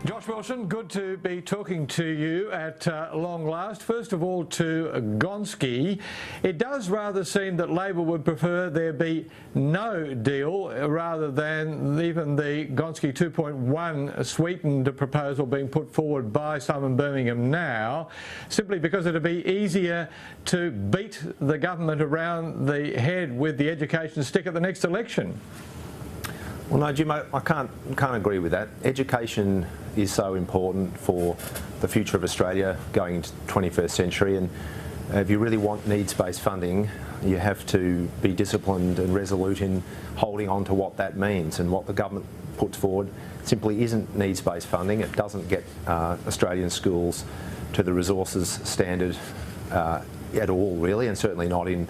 Josh Wilson, good to be talking to you at long last. First of all, to Gonski. It does rather seem that Labor would prefer there be no deal rather than even the Gonski 2.1 sweetened proposal being put forward by Simon Birmingham now, simply because it'd be easier to beat the government around the head with the education stick at the next election. Well, no, Jim, I can't agree with that. Education is so important for the future of Australia going into the 21st century, and if you really want needs-based funding, you have to be disciplined and resolute in holding on to what that means. And what the government puts forward simply isn't needs-based funding. It doesn't get Australian schools to the resources standard at all, really, and certainly not in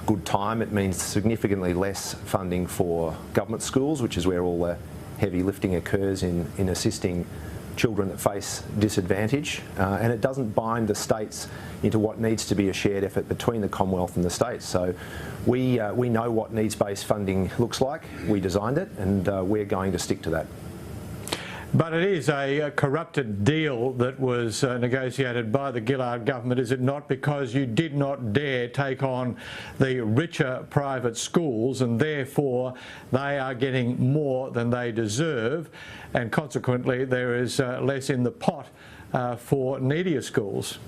good time. It means significantly less funding for government schools, which is where all the heavy lifting occurs in assisting children that face disadvantage, and it doesn't bind the states into what needs to be a shared effort between the Commonwealth and the states. So we know what needs-based funding looks like. We designed it, and we're going to stick to that. But it is a corrupted deal that was negotiated by the Gillard government, is it not? Because you did not dare take on the richer private schools, and therefore they are getting more than they deserve, and consequently there is less in the pot for needier schools.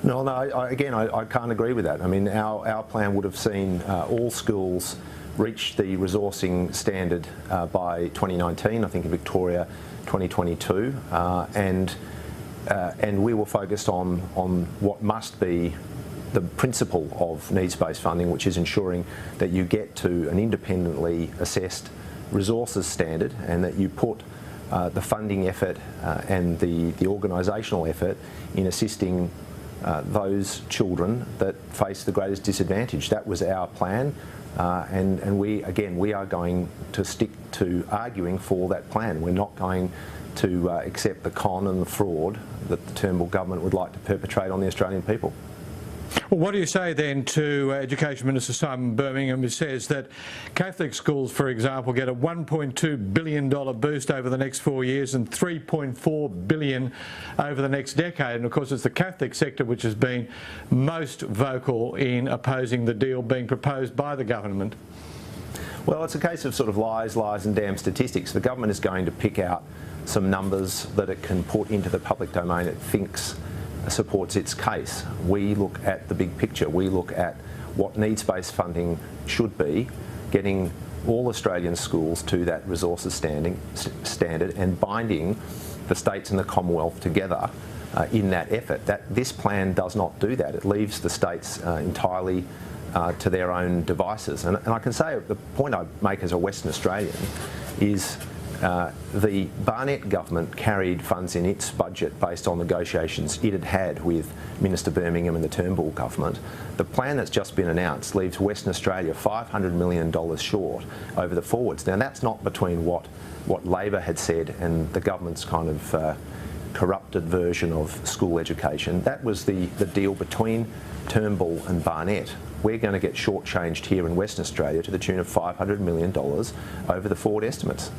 No, I can't agree with that. I mean, our plan would have seen all schools reach the resourcing standard by 2019, I think in Victoria 2022, and we were focused on what must be the principle of needs-based funding, which is ensuring that you get to an independently assessed resources standard, and that you put the funding effort and the organisational effort in assisting those children that face the greatest disadvantage. That was our plan. And we are going to stick to arguing for that plan. We're not going to accept the con and the fraud that the Turnbull government would like to perpetrate on the Australian people. Well, what do you say then to Education Minister Simon Birmingham, who says that Catholic schools, for example, get a $1.2 billion boost over the next 4 years and $3.4 billion over the next decade? And of course it's the Catholic sector which has been most vocal in opposing the deal being proposed by the government. Well, it's a case of sort of lies and damn statistics. The government is going to pick out some numbers that it can put into the public domain it thinks supports its case. We look at the big picture. We look at what needs-based funding should be, getting all Australian schools to that resources standard and binding the states and the Commonwealth together in that effort. This plan does not do that. It leaves the states entirely to their own devices. And I can say the point I make as a Western Australian is the Barnett government carried funds in its budget based on negotiations it had with Minister Birmingham and the Turnbull government. The plan that's just been announced leaves Western Australia $500 million short over the forwards. Now that's not between what Labor had said and the government's kind of corrupted version of school education. That was the deal between Turnbull and Barnett. We're going to get shortchanged here in Western Australia to the tune of $500 million over the forward estimates.